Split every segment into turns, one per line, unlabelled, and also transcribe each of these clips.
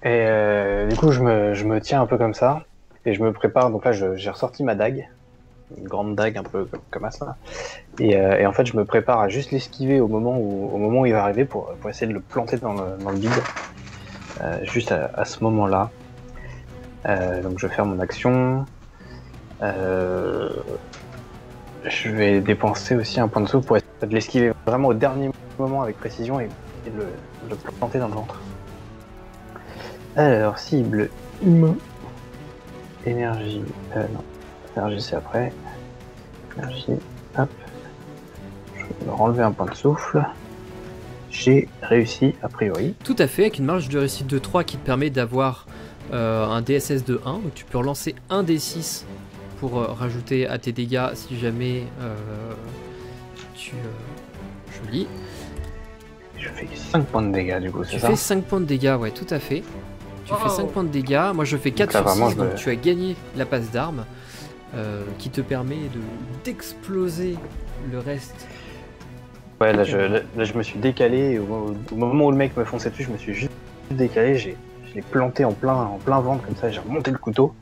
Et du coup, je me tiens un peu comme ça. Et je me prépare. Donc là, j'ai ressorti ma dague. Une grande dague un peu comme ça. Et en fait, je me prépare à juste l'esquiver au moment où il va arriver pour essayer de le planter dans le vide. Juste à ce moment-là. Donc je vais faire mon action. Je vais dépenser aussi un point de souffle pour essayer de l'esquiver vraiment au dernier moment avec précision et de le planter dans le ventre. Alors, cible, humain, énergie, non, énergie c'est après, énergie, hop, je vais leur enlever un point de souffle, j'ai réussi a priori.
Tout à fait, avec une marge de réussite de 3 qui te permet d'avoir un DSS de 1, donc tu peux relancer un D6 pour rajouter à tes dégâts si jamais joli.
Je fais 5 points de dégâts du coup, c'est ça?
Tu fais 5 points de dégâts, ouais, tout à fait. Tu fais 5 points de dégâts, moi je fais 4 sur 6, donc tu as gagné la passe d'armes qui te permet d'exploser le reste.
Ouais, là je me suis décalé, et au moment où le mec me fonçait dessus, je me suis juste décalé, je l'ai planté en plein ventre comme ça, j'ai remonté le couteau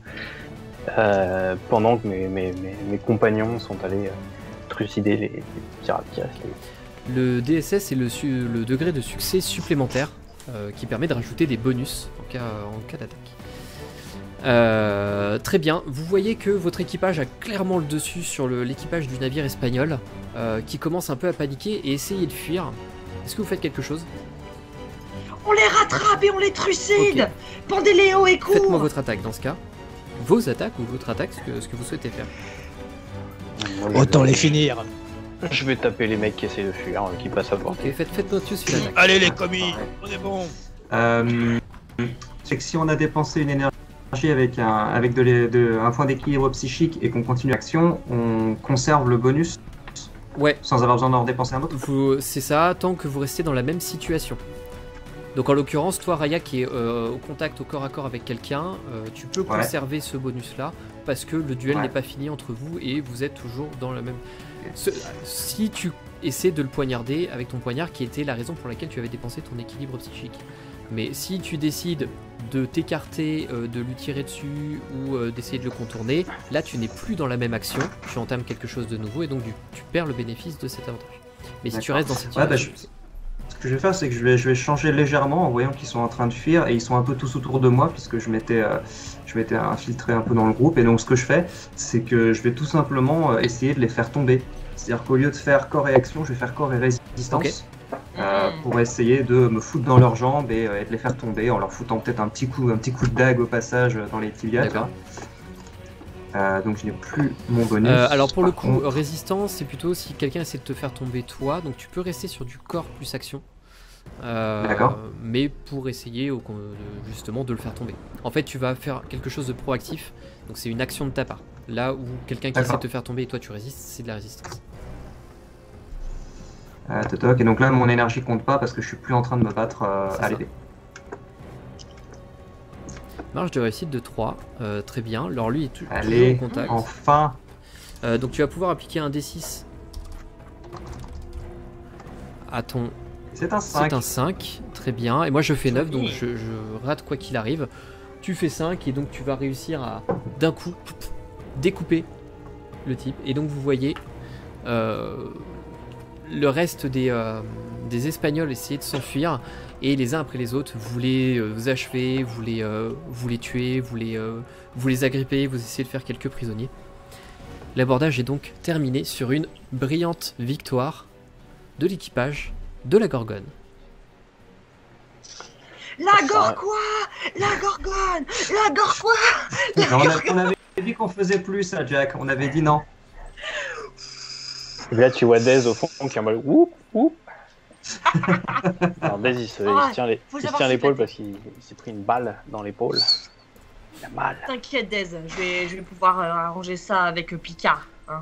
pendant que mes compagnons sont allés trucider les pirates qui restent.
Le DSS est le degré de succès supplémentaire qui permet de rajouter des bonus en cas d'attaque. Très bien, vous voyez que votre équipage a clairement le dessus sur l'équipage du navire espagnol qui commence un peu à paniquer et essayer de fuir. Est-ce que vous faites quelque chose?
On les rattrape et on les trucide.
Okay.
Pendez-les haut et court.
Faites-moi votre attaque dans ce cas. Vos attaques ou votre attaque, ce que vous souhaitez faire.
Autant les finir.
Je vais taper les mecs qui essaient de fuir, qui passent à portée.
Ok, faites-moi tous une attaque.
Allez les commis, on est bon.
C'est que si on a dépensé une énergie avec un point d'équilibre psychique et qu'on continue l'action, on conserve le bonus.
Ouais.
Sans avoir besoin d'en dépenser un autre.
C'est ça, tant que vous restez dans la même situation. Donc en l'occurrence, toi Raya qui est au contact au corps à corps avec quelqu'un, tu peux conserver ce bonus là parce que le duel n'est pas fini entre vous et vous êtes toujours dans la même... Si tu essaies de le poignarder avec ton poignard qui était la raison pour laquelle tu avais dépensé ton équilibre psychique. Mais si tu décides de t'écarter, de lui tirer dessus ou d'essayer de le contourner, là tu n'es plus dans la même action, tu entames quelque chose de nouveau et donc tu perds le bénéfice de cet avantage. Mais si tu restes dans cette situation...
Ce que je vais faire, c'est que je vais changer légèrement en voyant qu'ils sont en train de fuir et ils sont un peu tous autour de moi puisque je m'étais infiltré un peu dans le groupe. Et donc ce que je fais, c'est que je vais tout simplement essayer de les faire tomber. C'est-à-dire qu'au lieu de faire corps et action, je vais faire corps et résistance pour essayer de me foutre dans leurs jambes et de les faire tomber en leur foutant peut-être un petit coup de dague au passage dans les tibias. Donc je n'ai plus mon bonus.
Alors pour le coup, résistance, c'est plutôt si quelqu'un essaie de te faire tomber toi, donc tu peux rester sur du corps plus action.
D'accord.
Mais pour essayer justement de le faire tomber. En fait, tu vas faire quelque chose de proactif, donc c'est une action de ta part. Là où quelqu'un qui essaie de te faire tomber et toi tu résistes, c'est de la résistance.
Et donc là, mon énergie compte pas parce que je suis plus en train de me battre à l'épée.
Marge de réussite de 3, très bien. Alors lui est toujours
en
contact.
Enfin.
Donc tu vas pouvoir appliquer un D6 à ton...
C'est un 5.
C'est un 5, très bien. Et moi je fais 9, donc je rate quoi qu'il arrive. Tu fais 5 et donc tu vas réussir à d'un coup découper le type. Et donc vous voyez le reste des Espagnols essayer de s'enfuir. Et les uns après les autres, vous les achever, vous les tuer, vous les agripper, vous essayez de faire quelques prisonniers. L'abordage est donc terminé sur une brillante victoire de l'équipage de la Gorgone.
La Gorgois, la Gorgone, la Gorgois.
On avait dit qu'on faisait plus ça, Jack. On avait dit non.
Et là, tu vois Dez au fond qui est en mode oup oup. Alors Dez, il se tient l'épaule parce qu'il s'est pris une balle dans l'épaule. Il a mal.
T'inquiète Dez, je vais pouvoir arranger ça avec Picard. Hein,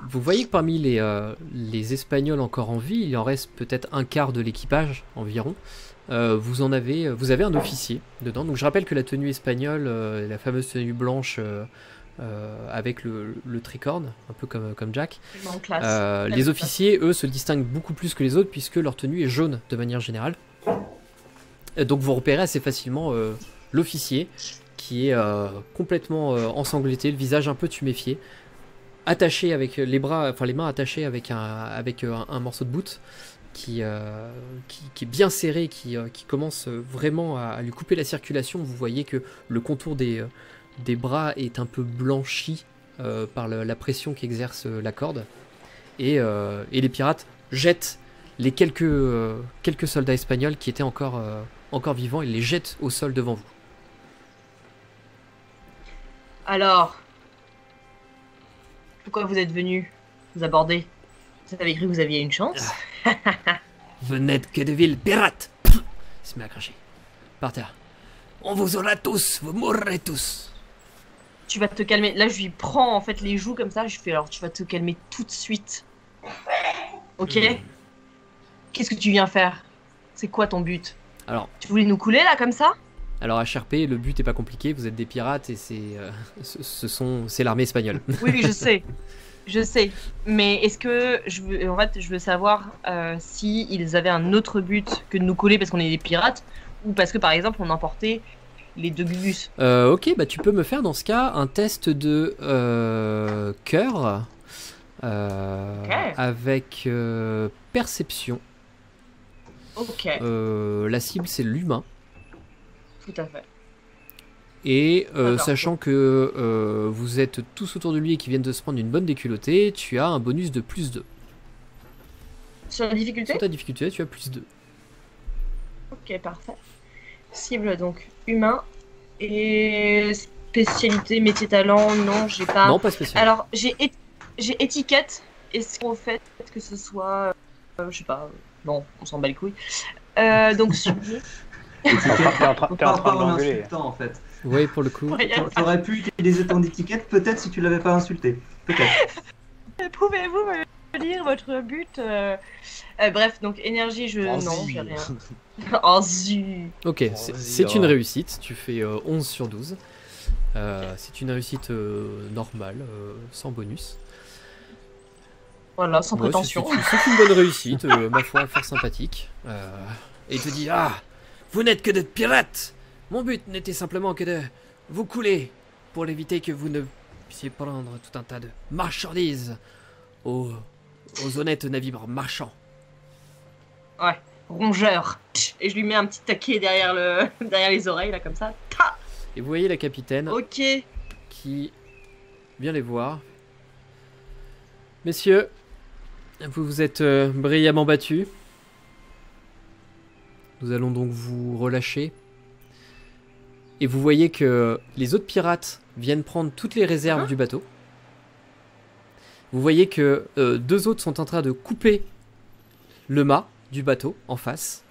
Vous voyez que parmi les Espagnols encore en vie, il en reste peut-être un quart de l'équipage environ. Vous avez un officier dedans. Donc je rappelle que la tenue espagnole, la fameuse tenue blanche avec le tricorne, un peu comme Jack. Les officiers, eux, se distinguent beaucoup plus que les autres puisque leur tenue est jaune de manière générale. Donc vous repérez assez facilement l'officier qui est complètement ensanglanté, le visage un peu tuméfié, attaché avec les mains attachées avec un morceau de bout qui est bien serré, qui commence vraiment à lui couper la circulation. Vous voyez que le contour des bras est un peu blanchi par la pression qu'exerce la corde. Et les pirates jettent les quelques soldats espagnols qui étaient encore vivants, et les jettent au sol devant vous.
Alors, pourquoi vous êtes venus vous aborder? Vous avez cru que vous aviez une chance?
Vous n'êtes que de villes pirates. Il se met à cracher. Par terre. On vous aura tous, vous mourrez tous.
Tu vas te calmer. Là, je lui prends en fait les joues comme ça. Je fais alors, tu vas te calmer tout de suite. Ok? Qu'est-ce que tu viens faire? C'est quoi ton but?
Alors,
tu voulais nous couler là comme ça?
Alors HRP, le but est pas compliqué, vous êtes des pirates et c'est l'armée espagnole.
Oui, je sais. Je sais. Mais est-ce que je veux savoir si ils avaient un autre but que de nous couler parce qu'on est des pirates, ou parce que par exemple on emportait les 2 Gugus.
Ok, bah tu peux me faire dans ce cas un test de cœur avec perception.
Ok.
La cible c'est l'humain.
Tout à fait.
Et sachant que vous êtes tous autour de lui et qu'ils viennent de se prendre une bonne déculottée, tu as un bonus de +2.
Sur la difficulté?
Sur ta difficulté, tu as +2.
Ok, parfait. Cible donc humain. Et spécialité, métier, talent, non, j'ai pas.
Non, pas spécial.
Alors, j'ai étiquette. Est-ce qu'au fait que ce soit. Je sais pas. Non, on s'en bat les couilles. Donc, sublime.
T'es en train de l'engueuler.
En fait.
Oui, pour le coup.
T'aurais pu utiliser ton étiquette peut-être si tu l'avais pas insulté. Peut-être.
Pouvez-vous me dire votre but? Bref, donc énergie, non, j'ai rien. Oh zut.
Ok, c'est une réussite. Tu fais 11 sur 12. C'est une réussite normale, sans bonus.
Voilà, sans prétention.
C'est une bonne réussite, ma foi, fort sympathique. Et il te dit, vous n'êtes que des pirates. Mon but n'était simplement que de vous couler pour éviter que vous ne puissiez prendre tout un tas de marchandises aux honnêtes navires marchands.
Ouais, rongeur. Et je lui mets un petit taquet derrière les oreilles, là, comme ça. Ta.
Et vous voyez la capitaine qui vient les voir. Messieurs, vous vous êtes brillamment battus. Nous allons donc vous relâcher. Et vous voyez que les autres pirates viennent prendre toutes les réserves du bateau. Vous voyez que 2 autres sont en train de couper le mât du bateau en face,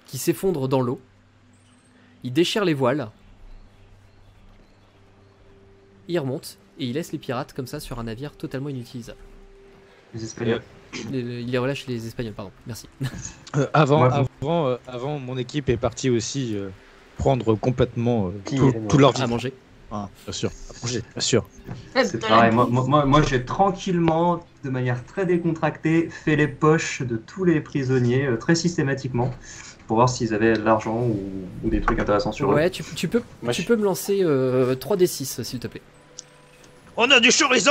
qui s'effondre dans l'eau. Ils déchirent les voiles. Ils remontent et ils laissent les pirates comme ça sur un navire totalement inutilisable.
Les Espagnols.
Il les relâche, les Espagnols, pardon. Merci.
Avant, mon équipe est partie aussi prendre complètement tout leur vie.
À manger.
Ah, bien sûr, à manger, bien sûr.
C'est pareil, moi j'ai tranquillement, de manière très décontractée, fait les poches de tous les prisonniers, très systématiquement, pour voir s'ils avaient de l'argent ou des trucs intéressants sur eux.
Ouais, tu peux me lancer 3d6, s'il te plaît.
On a du chorizo.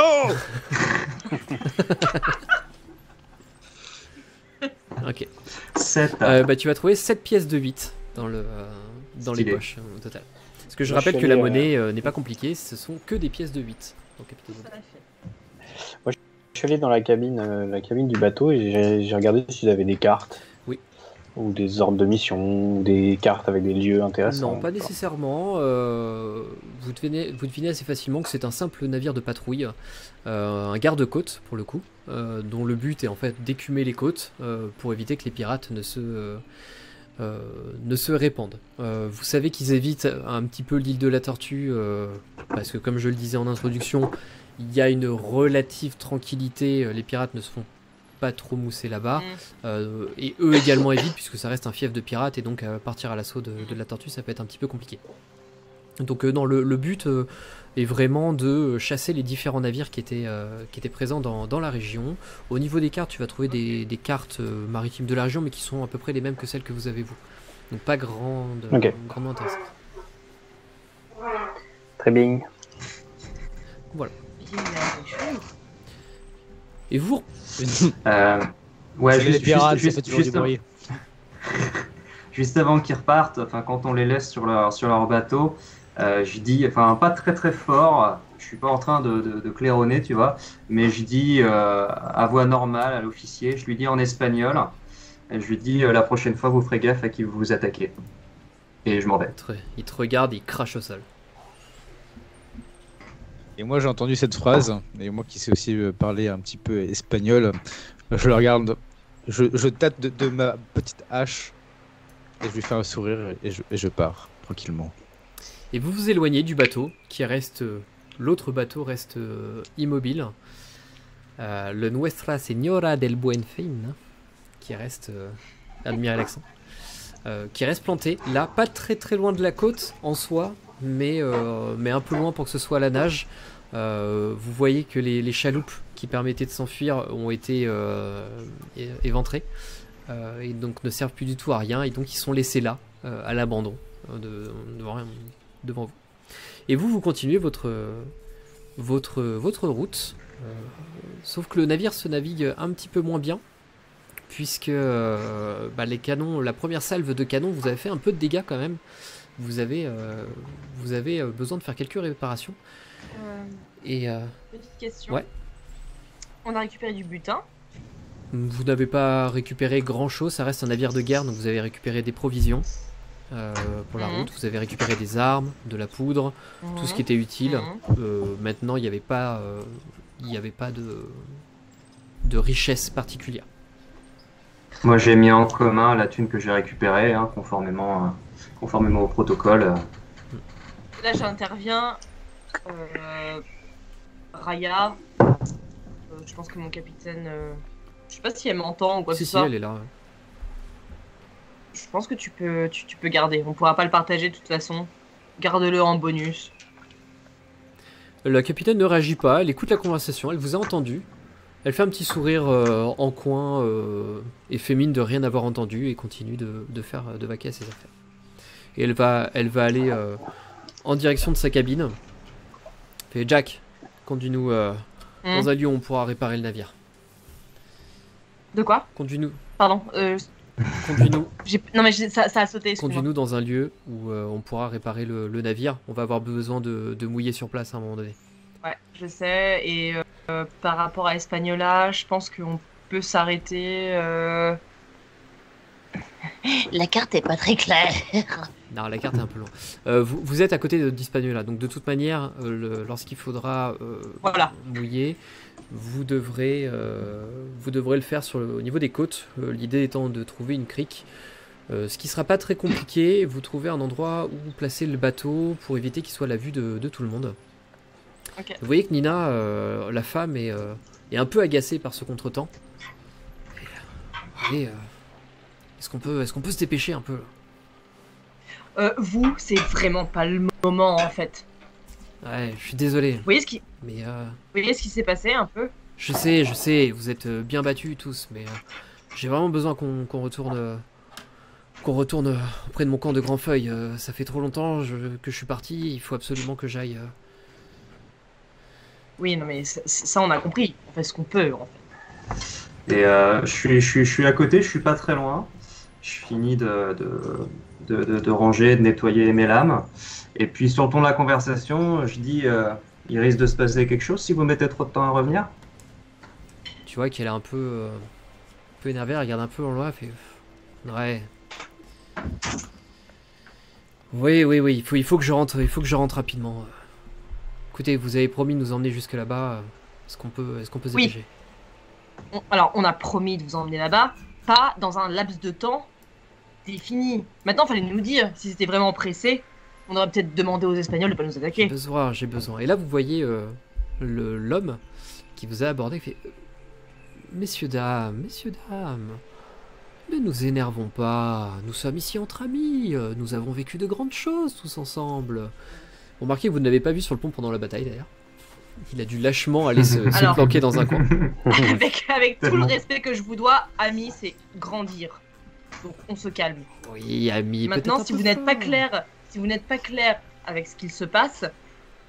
Ok.
7.
Tu vas trouver 7 pièces de 8 dans les poches au total. Parce que je rappelle que la monnaie n'est pas compliquée, ce sont que des pièces de 8. Donc,
moi, je suis allé dans la cabine du bateau et j'ai regardé s'ils avaient des cartes.
Oui.
Ou des ordres de mission, ou des cartes avec des lieux intéressants.
Non, pas nécessairement. Vous devinez assez facilement que c'est un simple navire de patrouille, un garde-côte pour le coup, dont le but est en fait d'écumer les côtes pour éviter que les pirates ne se répandent. Vous savez qu'ils évitent un petit peu l'île de la Tortue, parce que comme je le disais en introduction, il y a une relative tranquillité, les pirates ne se font pas trop mousser là-bas, et eux également évitent, puisque ça reste un fief de pirates, et donc partir à l'assaut de la Tortue, ça peut être un petit peu compliqué. Donc non, le but est vraiment de chasser les différents navires qui étaient présents dans la région. Au niveau des cartes, tu vas trouver des cartes maritimes de la région, mais qui sont à peu près les mêmes que celles que vous avez vous. Donc pas grandement intéressante.
Très bien.
Voilà. Et vous
Ouais,
les pirates, ça fait toujours du bruit.
Juste avant qu'ils repartent, enfin quand on les laisse sur leur bateau, je dis, enfin pas très très fort, je suis pas en train de claironner, tu vois, mais je dis à voix normale à l'officier, je lui dis en espagnol, et je lui dis la prochaine fois vous ferez gaffe à qui vous vous attaquez. Et je m'en vais.
Il te regarde, il crache au sol.
Et moi j'ai entendu cette phrase, et moi qui sais aussi parler un petit peu espagnol, je le regarde, je tâte de ma petite hache, et je lui fais un sourire, et je pars tranquillement.
Et vous vous éloignez du bateau, qui reste... L'autre bateau reste immobile. Le Nuestra Señora del Buen Fin, qui reste... admirez l'accent. Qui reste planté, là, pas très très loin de la côte en soi, mais un peu loin pour que ce soit à la nage. Vous voyez que les chaloupes qui permettaient de s'enfuir ont été éventrées et donc ne servent plus du tout à rien, et donc ils sont laissés là, à l'abandon, devant vous. Et vous continuez votre route, sauf que le navire se navigue un petit peu moins bien, puisque les canons, la première salve de canon, vous avez fait un peu de dégâts quand même. Vous avez besoin de faire quelques réparations.
Petite question.
Ouais.
On a récupéré du butin.
Vous n'avez pas récupéré grand chose, ça reste un navire de guerre, donc vous avez récupéré des provisions pour la route, vous avez récupéré des armes, de la poudre, tout ce qui était utile. Maintenant, il n'y avait pas de richesse particulière.
Moi j'ai mis en commun la thune que j'ai récupérée, hein, conformément au protocole.
Là j'interviens. Raya, je pense que mon capitaine, je sais pas si elle m'entend ou quoi que ce soit.
Si, elle est là.
Je pense que tu peux garder. On pourra pas le partager de toute façon. Garde-le en bonus.
La capitaine ne réagit pas. Elle écoute la conversation. Elle vous a entendu. Elle fait un petit sourire en coin et fait mine de rien avoir entendu et continue de vaquer à ses affaires. Et elle va aller en direction de sa cabine. Fait Jack, conduis-nous dans un lieu où on pourra réparer le navire.
De quoi?
Conduis-nous.
Pardon.
Conduis-nous.
Non mais ça a sauté.
Conduis-nous dans un lieu où on pourra réparer le navire. On va avoir besoin de mouiller sur place à un moment donné.
Ouais, je sais. Et par rapport à Espagnola, je pense qu'on peut s'arrêter. La carte est pas très claire.
Non, la carte est un peu loin. Vous êtes à côté d'Hispaniola, donc de toute manière, lorsqu'il faudra mouiller, vous devrez le faire au niveau des côtes. L'idée étant de trouver une crique, ce qui sera pas très compliqué. Vous trouvez un endroit où placer le bateau pour éviter qu'il soit à la vue de tout le monde.
Okay.
Vous voyez que Nina, la femme, est un peu agacée par ce contretemps. Est-ce qu'on peut se dépêcher un peu?
Vous, c'est vraiment pas le moment en fait.
Ouais, je suis désolé.
Vous voyez ce qui s'est passé un peu?
Je sais, vous êtes bien battus tous, mais j'ai vraiment besoin qu'on retourne auprès de mon camp de Grandfeuille. Ça fait trop longtemps que je suis parti, il faut absolument que j'aille.
Oui, non mais ça on a compris. On fait ce qu'on peut en fait.
Et je suis à côté, je suis pas très loin. Je finis de ranger, de nettoyer mes lames. Et puis sur le ton de la conversation, je dis il risque de se passer quelque chose si vous mettez trop de temps à revenir.
Tu vois qu'elle est un peu énervée, elle regarde un peu en loin, elle fait ouais. Oui, il faut que je rentre rapidement. Écoutez, vous avez promis de nous emmener jusque là-bas. Est-ce qu'on peut se dépêcher?
Alors, on a promis de vous emmener là-bas, pas dans un laps de temps défini. Maintenant, il fallait nous dire si c'était vraiment pressé. On aurait peut-être demandé aux Espagnols de pas nous attaquer.
J'ai besoin. Et là, vous voyez l'homme qui vous a abordé, qui fait messieurs, dames, ne nous énervons pas. Nous sommes ici entre amis. Nous avons vécu de grandes choses tous ensemble. Remarquez que vous ne l'avez pas vu sur le pont pendant la bataille d'ailleurs. Il a dû lâchement aller se planquer dans un coin.
Avec tout le respect que je vous dois, ami, c'est grandir. Donc on se calme.
Oui, ami.
Maintenant, si vous n'êtes pas clair, avec ce qu'il se passe,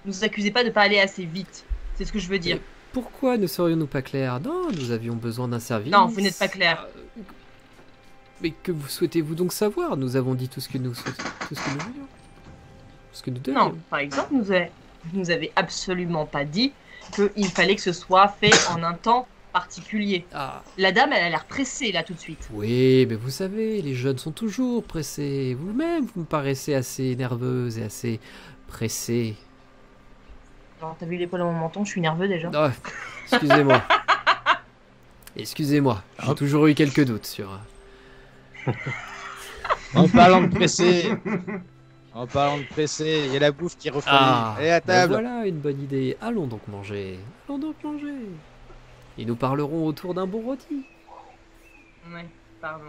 ne vous accusez pas de pas aller assez vite. C'est ce que je veux dire.
Pourquoi ne serions-nous pas clairs? Non, nous avions besoin d'un service.
Non, vous n'êtes pas clair.
Mais que vous souhaitez-vous donc savoir? Nous avons dit tout ce que nous voulions. Ce que nous devions.
Non, par exemple, vous avez absolument pas dit qu'il fallait que ce soit fait en un temps particulier.
Ah.
La dame, elle a l'air pressée là tout de suite.
Oui, mais vous savez, les jeunes sont toujours pressés. Vous-même, vous me paraissez assez nerveuse et assez pressée.
Genre, t'as vu l'épaule à mon menton, je suis nerveux déjà.
Oh, excusez-moi. Excusez-moi, j'ai toujours eu quelques doutes sur...
En parlant de pressé, il y a la bouffe qui refroidit. Allez à table.
Voilà une bonne idée. Allons donc manger. Et nous parlerons autour d'un bon rôti.
Ouais, pardon.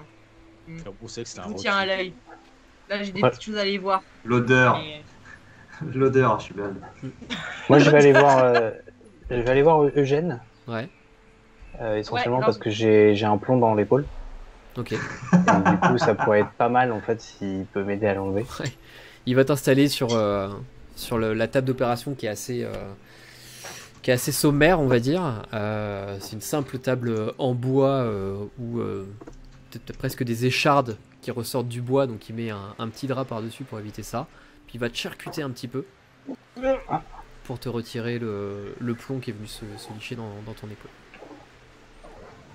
Vous savez que c'est un
Je vous
rôti.
tiens à l'œil. Là, j'ai des petites choses à aller voir.
L'odeur.
Mais-
L'odeur, je suis bien.
Moi, je vais aller voir Eugène,
Ouais,
essentiellement
Ouais, non.
parce que j'ai un plomb dans l'épaule.
ok.
Et du coup, ça pourrait être pas mal en fait s'il peut m'aider à l'enlever.
Il va t'installer sur la table d'opération qui est assez sommaire, on va dire. C'est une simple table en bois où peut-être presque des échardes qui ressortent du bois, donc il met un petit drap par-dessus pour éviter ça. Puis il va te charcuter un petit peu pour te retirer le plomb qui est venu se licher dans ton épaule.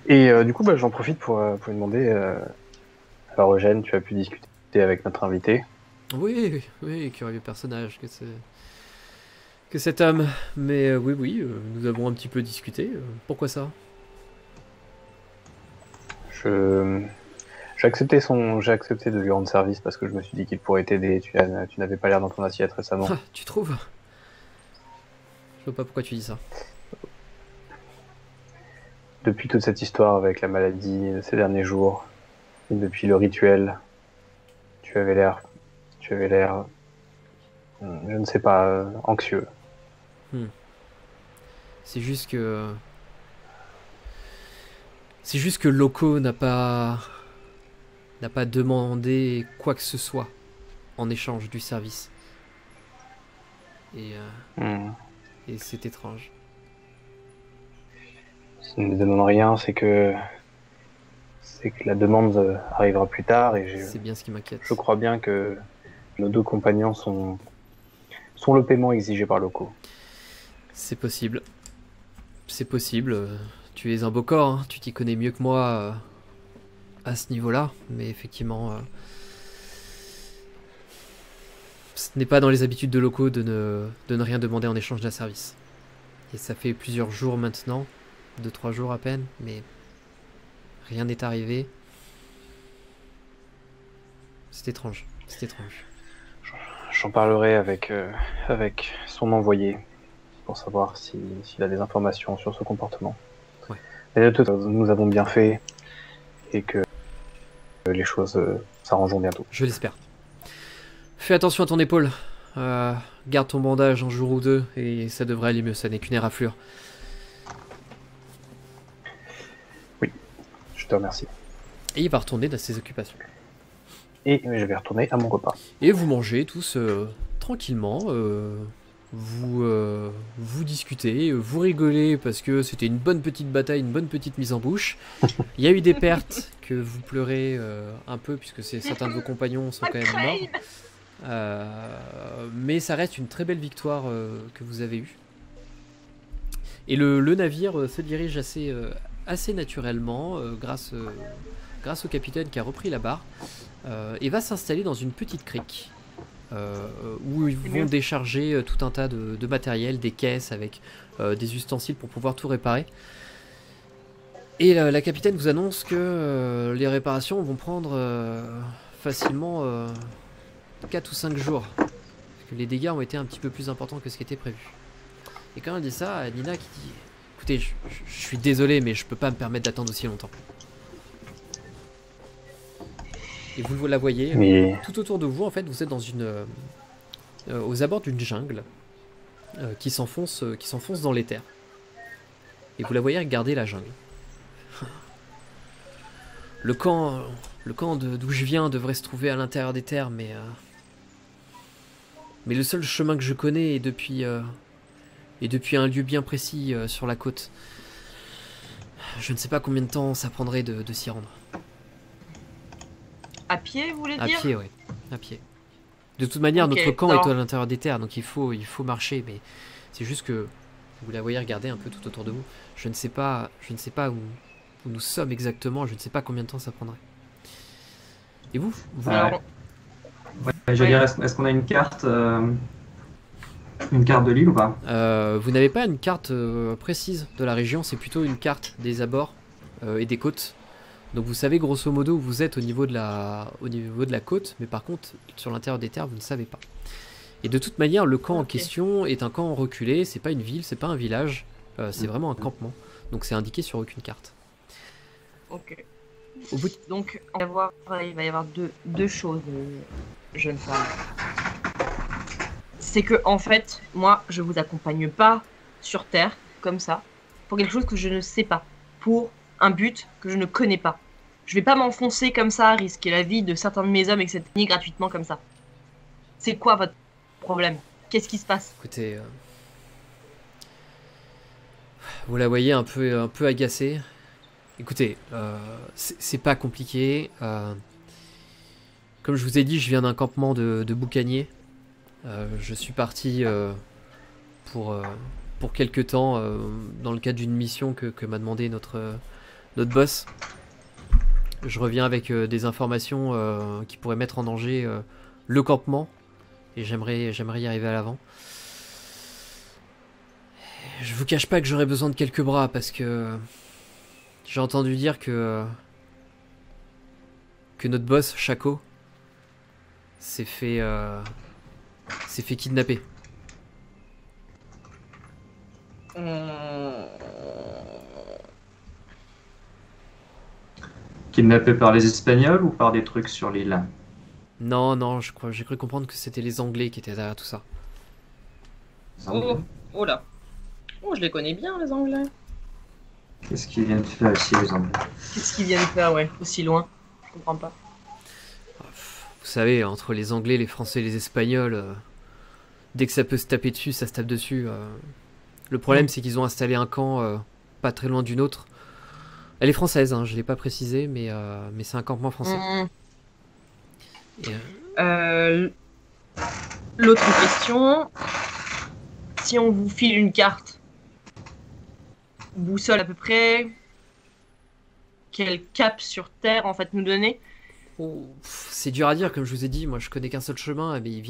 Et du coup, j'en profite pour lui demander. Alors, Eugène, tu as pu discuter avec notre invité.
Oui, curieux personnage que cet homme. Mais oui, nous avons un petit peu discuté. Pourquoi ça?
J'ai accepté de lui rendre service parce que je me suis dit qu'il pourrait t'aider. Tu n'avais pas l'air dans ton assiette récemment.
Ah, tu trouves? Je vois pas pourquoi tu dis ça.
Depuis toute cette histoire avec la maladie de ces derniers jours, et depuis le rituel, tu avais l'air, je ne sais pas, anxieux.
C'est juste que Loco n'a pas demandé quoi que ce soit en échange du service. Et c'est étrange.
S'il ne demande rien, c'est que la demande arrivera plus tard et
C'est bien ce qui m'inquiète.
je crois bien que nos deux compagnons sont le paiement exigé par Loco.
C'est possible. C'est possible. Tu es un beau corps, hein. Tu t'y connais mieux que moi à ce niveau-là. Mais effectivement, ce n'est pas dans les habitudes de Loco de ne rien demander en échange d'un service. Et ça fait plusieurs jours maintenant, 2-3 jours à peine, mais rien n'est arrivé. C'est étrange.
J'en parlerai avec son envoyé pour savoir s'il a des informations sur ce comportement.
Ouais.
Mais de toute façon, nous avons bien fait et que les choses s'arrangeront bientôt.
Je l'espère. Fais attention à ton épaule. Garde ton bandage un jour ou deux et ça devrait aller mieux. Ça n'est qu'une éraflure.
Je te remercie.
Et il va retourner dans ses occupations.
Et je vais retourner à mon repas.
Et vous mangez tous tranquillement. Vous discutez, vous rigolez parce que c'était une bonne petite bataille, une bonne petite mise en bouche. Il y a eu des pertes que vous pleurez un peu puisque certains de vos compagnons sont quand même morts. Mais ça reste une très belle victoire que vous avez eue. Et le navire se dirige assez naturellement grâce au capitaine qui a repris la barre et va s'installer dans une petite crique. Où ils vont décharger tout un tas de matériel, des caisses avec des ustensiles pour pouvoir tout réparer. Et la capitaine vous annonce que les réparations vont prendre facilement 4 ou 5 jours. Parce que les dégâts ont été un petit peu plus importants que ce qui était prévu. Et quand elle dit ça, Nina qui dit « Écoutez, je suis désolé, mais je peux pas me permettre d'attendre aussi longtemps. » Et vous la voyez,
Mais
tout autour de vous, en fait, vous êtes dans aux abords d'une jungle qui s'enfonce dans les terres. Et vous la voyez regarder la jungle. Le camp Le camp d'où je viens devrait se trouver à l'intérieur des terres, mais le seul chemin que je connais est depuis un lieu bien précis sur la côte. Je ne sais pas combien de temps ça prendrait de s'y rendre.
À pied, vous voulez
À
dire?
pied, ouais. À pied. De toute manière,
Ok,
notre camp
non.
est à l'intérieur des terres, donc il faut marcher, mais c'est juste que vous la voyez regarder un peu tout autour de vous. Je ne sais pas où nous sommes exactement, je ne sais pas combien de temps ça prendrait. Et vous
Alors,
Ouais, j'allais dire, est-ce qu'on a une carte de l'île ou pas?
Vous n'avez pas une carte précise de la région, c'est plutôt une carte des abords et des côtes. Donc vous savez grosso modo où vous êtes au niveau de la côte, mais par contre sur l'intérieur des terres vous ne savez pas. Et de toute manière le camp en question est un camp reculé, c'est pas une ville, c'est pas un village, c'est vraiment un campement. Donc c'est indiqué sur aucune carte.
ok.
Au bout de...
Donc, il va y avoir deux choses, jeune femme. C'est que, en fait, moi, je vous accompagne pas sur Terre, comme ça, pour quelque chose que je ne sais pas, pour un but que je ne connais pas. Je vais pas m'enfoncer comme ça, risquer la vie de certains de mes hommes, etc., gratuitement comme ça. C'est quoi votre problème? Qu'est-ce qui se passe?
Écoutez, vous la voyez un peu agacée. Écoutez, c'est pas compliqué. Comme je vous ai dit, je viens d'un campement de boucaniers. Je suis parti pour quelques temps dans le cadre d'une mission que m'a demandé notre boss. Je reviens avec des informations qui pourraient mettre en danger le campement et j'aimerais y arriver à l'avant. Je vous cache pas que j'aurais besoin de quelques bras parce que j'ai entendu dire que notre boss, Chaco, s'est fait kidnapper.
Kidnappé par les Espagnols ou par des trucs sur l'île?
Non, j'ai cru comprendre que c'était les Anglais qui étaient derrière tout ça.
Oh là. Oh, je les connais bien, les Anglais.
Qu'est-ce qu'ils viennent faire ici, les Anglais?
Qu'est-ce qu'ils viennent faire, ouais, aussi loin? Je comprends pas.
Vous savez, entre les Anglais, les Français, les Espagnols, dès que ça peut se taper dessus, ça se tape dessus. Le problème, c'est qu'ils ont installé un camp pas très loin d'une autre. Elle est française, hein, je l'ai pas précisé, mais c'est un campement français. Et,
L'autre question, si on vous file une carte, boussole à peu près, quel cap sur Terre en fait nous donner?
C'est dur à dire, comme je vous ai dit, moi je connais qu'un seul chemin, mais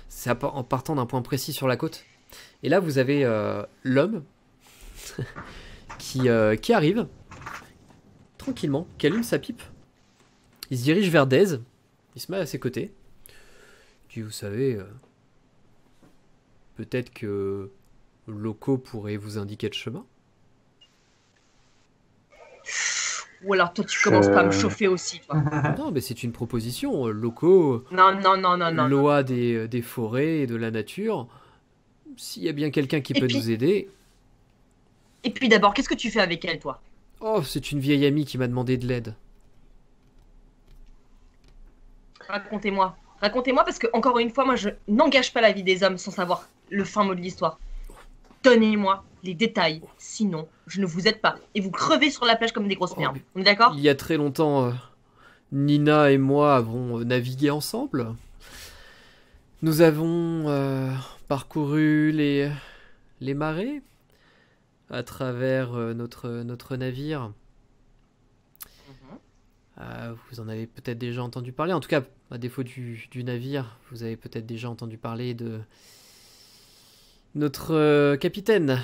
c'est en partant d'un point précis sur la côte. Et là vous avez l'homme qui arrive tranquillement, qui allume sa pipe, il se dirige vers Dez, il se met à ses côtés, il dit, vous savez, peut-être que Loco pourrait vous indiquer le chemin.
Ou alors toi tu commences pas à me chauffer aussi, toi.
Non, mais c'est une proposition. Loco,
Non.
loi des forêts et de la nature. S'il y a bien quelqu'un qui peut nous aider.
Et puis d'abord, qu'est-ce que tu fais avec elle, toi?
Oh, c'est une vieille amie qui m'a demandé de l'aide.
Racontez-moi. Racontez-moi parce que, encore une fois, moi je n'engage pas la vie des hommes sans savoir le fin mot de l'histoire. Donnez-moi les détails, sinon je ne vous aide pas. Et vous crevez sur la plage comme des grosses merdes. On est d'accord?
Il y a très longtemps, Nina et moi avons navigué ensemble. Nous avons parcouru les marais à travers notre navire. Vous en avez peut-être déjà entendu parler. En tout cas, à défaut du navire, vous avez peut-être déjà entendu parler de notre capitaine,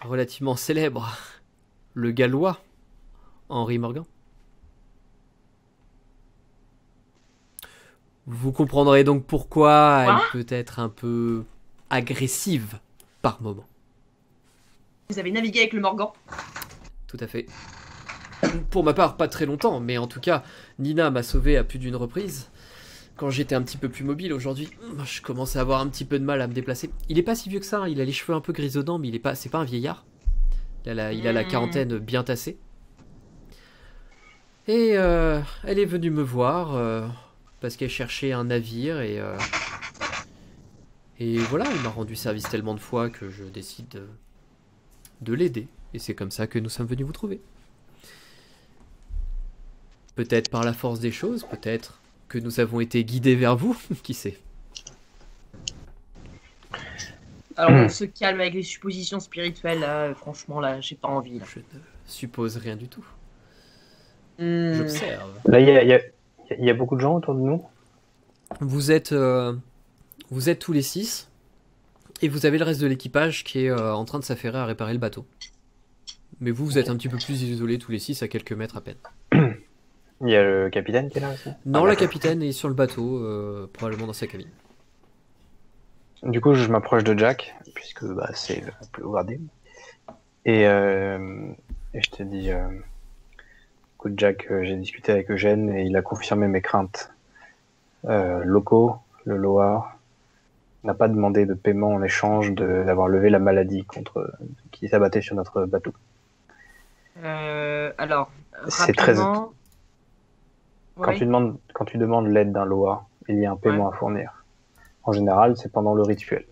relativement célèbre, le Gallois, Henri Morgan. Vous comprendrez donc pourquoi elle peut être un peu agressive par moment.
Vous avez navigué avec le Morgan?
Tout à fait. Pour ma part, pas très longtemps, mais en tout cas, Nina m'a sauvé à plus d'une reprise. Quand j'étais un petit peu plus mobile, aujourd'hui, je commençais à avoir un petit peu de mal à me déplacer. Il est pas si vieux que ça, hein. Il a les cheveux un peu grisonnants, mais c'est pas un vieillard. Il a la quarantaine bien tassée. Et elle est venue me voir parce qu'elle cherchait un navire et voilà, elle m'a rendu service tellement de fois que je décide de l'aider. Et c'est comme ça que nous sommes venus vous trouver. Peut-être par la force des choses, peut-être que nous avons été guidés vers vous, qui sait.
Alors on se calme avec les suppositions spirituelles, là, franchement, là, j'ai pas envie. Là.
Je ne suppose rien du tout. J'observe.
Là, il y a beaucoup de gens autour de nous.
Vous êtes tous les 6, et vous avez le reste de l'équipage qui est en train de s'affairer à réparer le bateau. Mais vous êtes un petit peu plus isolés tous les 6 à quelques mètres à peine.
Il y a le capitaine qui est là aussi.
Non, la capitaine est sur le bateau, probablement dans sa cabine.
Du coup, je m'approche de Jack, puisque c'est le plus haut gradé. Et je te dis, écoute Jack, j'ai discuté avec Eugène et il a confirmé mes craintes. Loco, le Loa, n'a pas demandé de paiement en échange d'avoir levé la maladie qui s'abattait sur notre bateau.
Alors,
C'est très...
rapidement...
Quand tu demandes l'aide d'un Loa, il y a un paiement à fournir. En général, c'est pendant le rituel.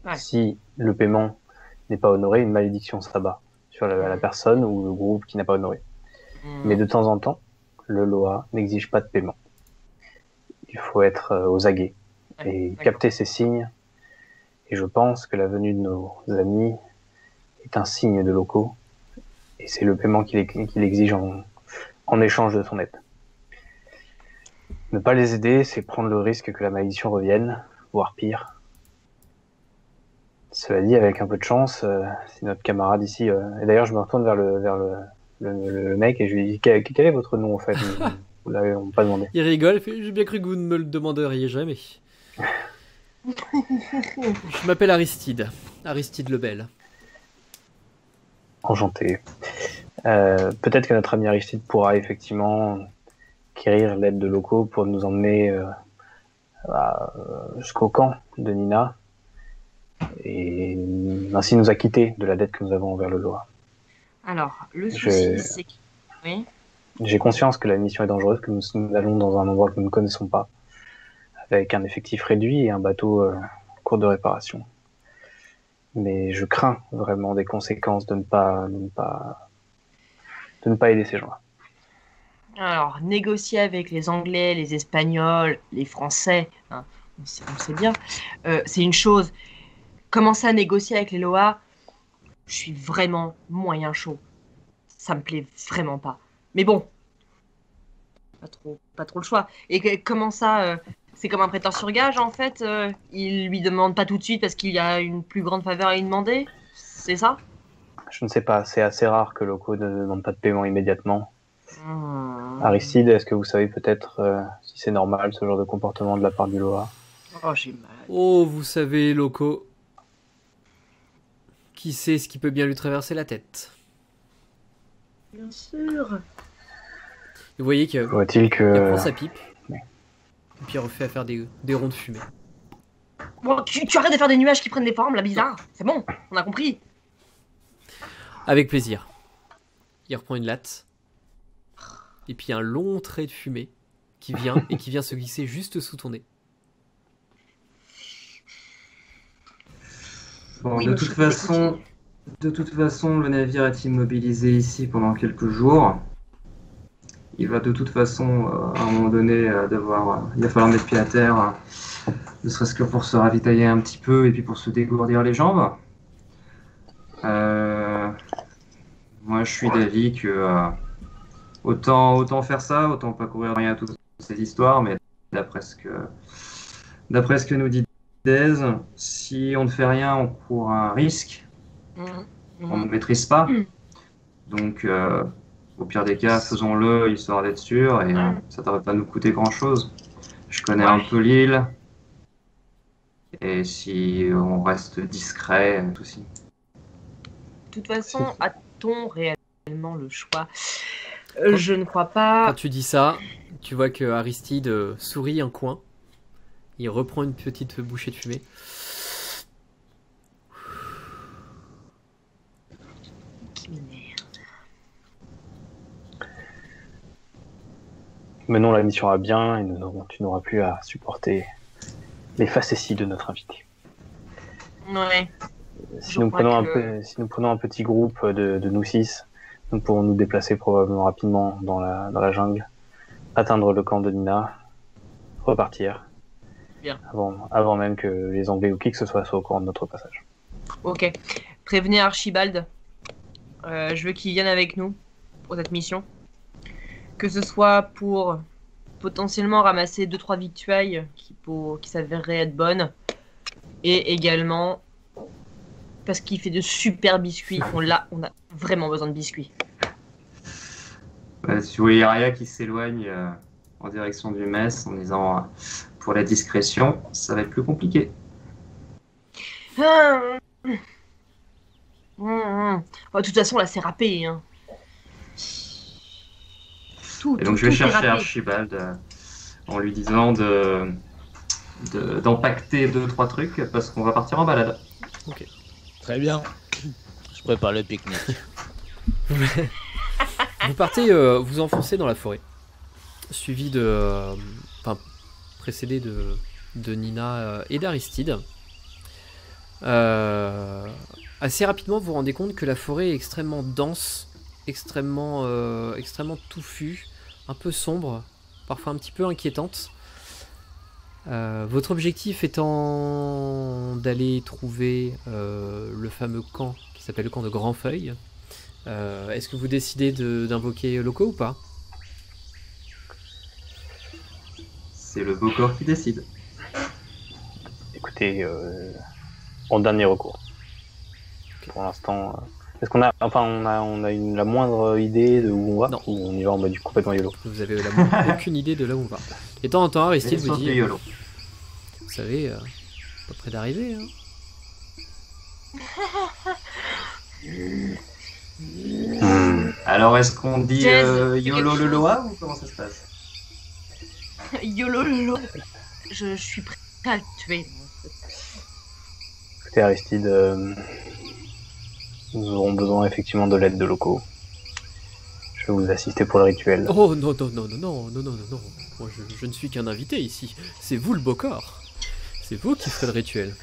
Ouais.
Si le paiement n'est pas honoré, une malédiction s'abat sur la personne ou le groupe qui n'a pas honoré. Mais de temps en temps, le Loa n'exige pas de paiement. Il faut être aux aguets et capter ces signes. Et je pense que la venue de nos amis est un signe de Loco. Et c'est le paiement qu'il exige en échange de son aide. Ne pas les aider, c'est prendre le risque que la malédiction revienne, voire pire. Cela dit, avec un peu de chance, si notre camarade ici... Et d'ailleurs, je me retourne vers le mec et je lui dis « Quel est votre nom, en fait ?» Vous l'avez pas demandé.
Il rigole, il fait « J'ai bien cru que vous ne me le demanderiez jamais. » Je m'appelle Aristide. Aristide Lebel.
Enchanté. Peut-être que notre ami Aristide pourra effectivement quérir l'aide de Loco pour nous emmener jusqu'au camp de Nina et ainsi nous acquitter de la dette que nous avons envers le Loa.
Alors, le souci, c'est que... Oui.
J'ai conscience que la mission est dangereuse, que nous allons dans un endroit que nous ne connaissons pas, avec un effectif réduit et un bateau en cours de réparation. Mais je crains vraiment des conséquences de ne pas aider ces gens-là.
Alors, négocier avec les Anglais, les Espagnols, les Français, hein, on sait bien, c'est une chose. Commencer à négocier avec les Loa, je suis vraiment moyen chaud. Ça me plaît vraiment pas. Mais bon, pas trop le choix. Et comment ça, c'est comme un prêteur sur gage en fait. Il lui demande pas tout de suite parce qu'il y a une plus grande faveur à lui demander. C'est ça?
Je ne sais pas, c'est assez rare que Loco ne demande pas de paiement immédiatement. Aristide, est-ce que vous savez peut-être si c'est normal ce genre de comportement de la part du Loa?
Oh, j'ai mal.
Oh, vous savez, Loco. Qui sait ce qui peut bien lui traverser la tête?
Bien sûr.
Vous voyez qu'il prend sa pipe, et puis il refait à faire des ronds de fumée.
Bon, tu arrêtes de faire des nuages qui prennent des formes, là, bizarre. C'est bon, on a compris.
Avec plaisir. Il reprend une latte, et puis un long trait de fumée qui vient se glisser juste sous ton nez.
Bon, oui, de toute façon, le navire est immobilisé ici pendant quelques jours. Il va de toute façon, à un moment donné, il va falloir mettre pied à terre, ne serait-ce que pour se ravitailler un petit peu et puis pour se dégourdir les jambes. Moi, je suis d'avis que autant faire ça, autant pas courir rien à toutes ces histoires, mais d'après ce que nous dit Dez, si on ne fait rien, on court un risque. On ne maîtrise pas. Donc, au pire des cas, faisons-le, histoire d'être sûr, et ça ne devrait pas nous coûter grand-chose. Je connais un peu l'île, et si on reste discret, aussi.
De toute façon, a-t-on réellement le choix? Je ne crois pas.
Quand tu dis ça, tu vois que Aristide sourit un coin. Il reprend une petite bouchée de fumée.
menons la mission à bien et tu n'auras plus à supporter les facéties de notre invité.
Ouais.
Si nous prenons un petit groupe de nous 6, nous pourrons nous déplacer probablement rapidement dans la jungle, atteindre le camp de Nina, repartir.
Bien.
Avant même que les Anglais ou qui que ce soit soient au courant de notre passage.
Ok. Prévenez Archibald. Je veux qu'il vienne avec nous pour cette mission. Que ce soit pour potentiellement ramasser 2-3 victuailles qui s'avéreraient être bonnes. Et également parce qu'il fait de super biscuits. On a vraiment besoin de biscuits.
Si vous voyez Raya qui s'éloigne en direction du mess en disant pour la discrétion, ça va être plus compliqué.
De toute façon, là, c'est râpé. Hein.
Et donc je vais chercher Archibald en lui disant d'empacter 2-3 trucs parce qu'on va partir en balade.
Ok.
Très bien. Je prépare le pique-nique.
Vous partez, vous enfoncez dans la forêt, suivi précédé de Nina et d'Aristide. Assez rapidement, vous vous rendez compte que la forêt est extrêmement dense, extrêmement touffue, un peu sombre, parfois un petit peu inquiétante. Votre objectif étant d'aller trouver le fameux camp qui s'appelle le camp de Grandfeuille. Est-ce que vous décidez d'invoquer Loco ou pas?
C'est le beau corps qui décide.
Écoutez, en dernier recours. Pour l'instant, est-ce qu'on a, la moindre idée de où on va?
Non.
Ou on y va en mode complètement YOLO?
Vous avez aucune idée de là où on va. Et de temps en temps, Aristide vous dit,
YOLO.
vous savez, à peu près d'arriver. Hein.
Alors est-ce qu'on dit
Jazz,
YOLO le Loa ou comment ça se passe?
YOLO lolo. Je suis prêt à le tuer.
Écoutez, Aristide, nous aurons besoin effectivement de l'aide de locaux. Je vais vous assister pour le rituel.
Oh non. Moi, je ne suis qu'un invité ici. C'est vous le beau corps. C'est vous qui ferez le rituel.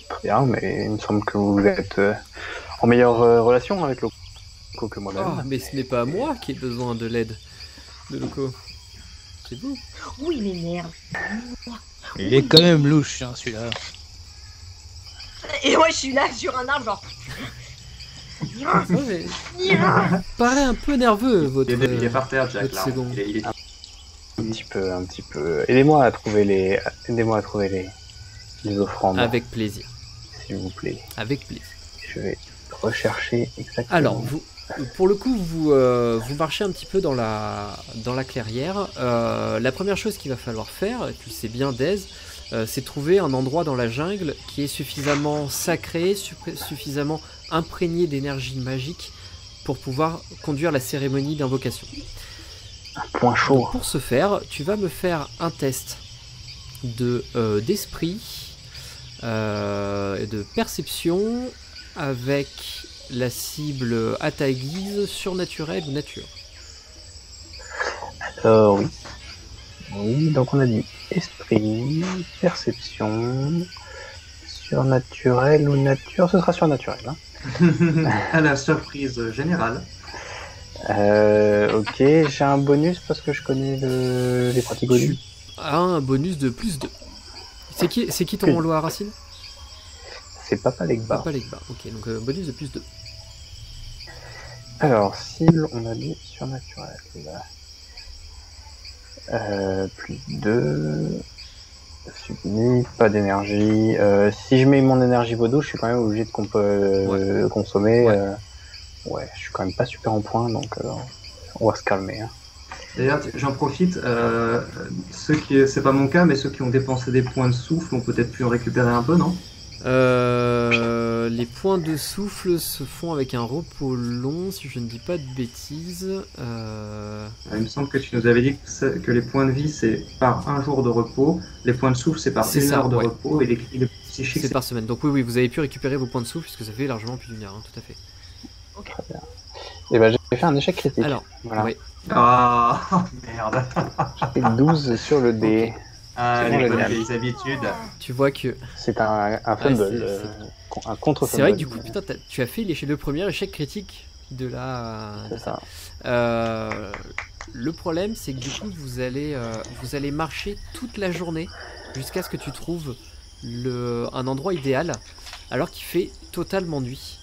Très bien, mais il me semble que vous êtes en meilleure relation avec locaux que moi-même.
Ah, mais ce n'est pas moi qui ai besoin de l'aide de Loco. C'est vous.
Oui, mais merde.
Il est quand même louche, hein, celui-là.
Et moi, je suis là sur un arbre, genre.
Paraît un peu nerveux, votre.
Il est par terre, Jack,
votre
là.
second.
Il est...
Un petit peu. Aidez-moi à trouver les offrandes.
Avec plaisir.
S'il vous plaît.
Avec plaisir.
Je vais rechercher exactement.
Alors, pour le coup, vous marchez un petit peu dans la clairière. La première chose qu'il va falloir faire, et tu le sais bien, Dez, c'est trouver un endroit dans la jungle qui est suffisamment sacré, suffisamment imprégné d'énergie magique pour pouvoir conduire la cérémonie d'invocation.
Un point chaud.
Donc, pour ce faire, tu vas me faire un test d'esprit et de perception avec la cible à ta guise, surnaturelle ou nature.
Alors oui. Oui, donc on a dit esprit, perception, surnaturel ou nature. Ce sera surnaturel. Hein.
À la surprise générale.
Ok, j'ai un bonus parce que je connais les pratiques au début.
Un bonus de plus 2. C'est qui ton lot à racine?
C'est Papa Legba.
Papa Legba, ok, donc bonus de plus 2.
Alors, cible, on a dit surnaturel. Plus 2. Subni, pas d'énergie. Si je mets mon énergie vaudou, je suis quand même obligé de consommer. Ouais, je suis quand même pas super en point, donc on va se calmer. Hein.
D'ailleurs, j'en profite, c'est pas mon cas, mais ceux qui ont dépensé des points de souffle ont peut-être pu en récupérer un peu, non?
Les points de souffle se font avec un repos long, si je ne dis pas de bêtises.
Il me semble que tu nous avais dit que les points de vie c'est par un jour de repos, les points de souffle c'est par une heure de repos, et les psychiques
c'est par semaine. Donc oui, vous avez pu récupérer vos points de souffle puisque ça fait largement plus d'une heure, hein, tout à fait.
Ok.
Très bien. Et ben j'ai fait un échec critique.
Alors,
voilà.
ouais.
Ah, merde.
J'ai fait 12 sur le dé.
Ah,
C'est
les
bon,
bonnes
génial.
vieilles habitudes.
Tu vois que
C'est un fumble, un contre-fumble.
c'est vrai que du coup, putain, tu as fait le premier échec critique de la.
C'est ça.
Le problème, c'est que du coup, vous allez marcher toute la journée jusqu'à ce que tu trouves un endroit idéal, alors qu'il fait totalement nuit.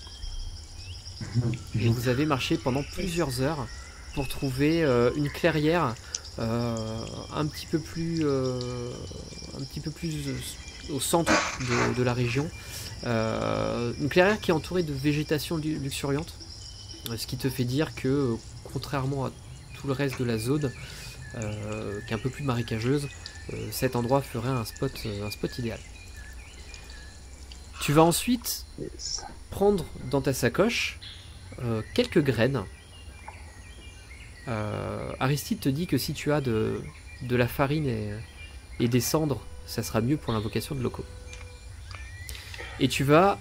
Et vous avez marché pendant plusieurs heures pour trouver une clairière un petit peu plus au centre de la région. Une clairière qui est entourée de végétation luxuriante, ce qui te fait dire que contrairement à tout le reste de la zone, qui est un peu plus marécageuse, cet endroit ferait un spot idéal. Tu vas ensuite prendre dans ta sacoche quelques graines. Aristide te dit que si tu as de la farine et des cendres, ça sera mieux pour l'invocation de locaux. Et tu vas...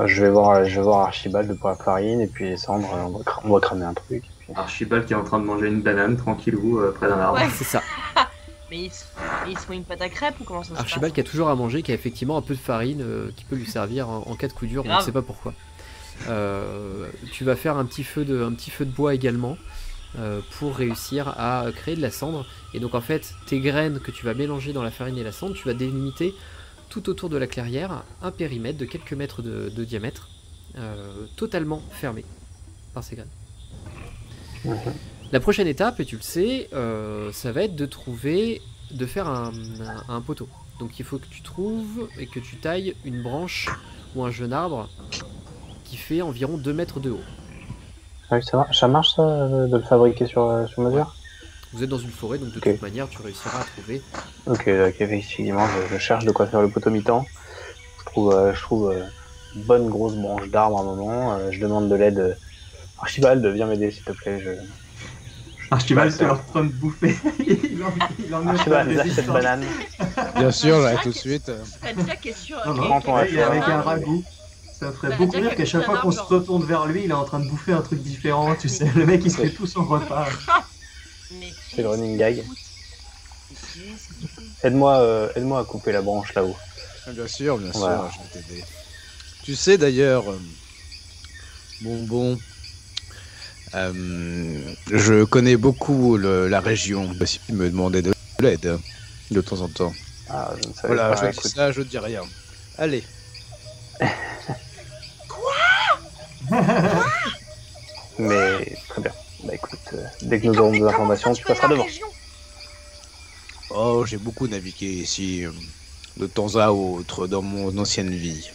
Je vais voir Archibald pour la farine et puis les cendres, on va cramer un truc. Puis...
Archibald qui est en train de manger une banane tranquillou près d'un arbre.
Ouais.
C'est ça.
Mais ils se font une pâte à crêpes ou comment ça se passe?
Archibald qui a toujours à manger, qui a effectivement un peu de farine qui peut lui servir en cas de coup dur, on ne sait pas pourquoi. Tu vas faire un petit feu de bois également pour réussir à créer de la cendre. Et donc en fait, tes graines que tu vas mélanger dans la farine et la cendre, tu vas délimiter tout autour de la clairière un périmètre de quelques mètres de diamètre, totalement fermé par ces graines. La prochaine étape, et tu le sais, ça va être de faire un poteau. Donc il faut que tu trouves et que tu tailles une branche ou un jeune arbre qui fait environ 2 mètres de haut.
Ah oui, ça marche ça, de le fabriquer sur mesure?
Vous êtes dans une forêt, donc de toute manière tu réussiras à trouver.
Ok, effectivement, je cherche de quoi faire le poteau mi-temps. Je trouve une bonne grosse branche d'arbre à un moment. Je demande de l'aide. Archibald, viens m'aider s'il te plaît.
Archibald est en train de bouffer.
Archibald, lâche cette banane.
Bien sûr, là, tout de suite.
Prends ton
Il est avec un ragoût. Ça ferait beaucoup rire qu'à chaque fois qu'on se retourne vers lui, il est en train de bouffer un truc différent, tu sais. Le mec, il se fait tout son repas.
C'est le running gag. Aide-moi à couper la branche là-haut.
Bien sûr,
Voilà.
je vais t'aider. Tu sais d'ailleurs, Bonbon, je connais beaucoup la région, si tu me demandais de l'aide de temps en temps.
Ah, je ne savais
Voilà,
pas.
je dis ça, je dis rien. Allez.
Mais très bien. Bah écoute, dès que nous aurons des informations, tu passeras devant.
Oh, j'ai beaucoup navigué ici, de temps à autre, dans mon ancienne vie.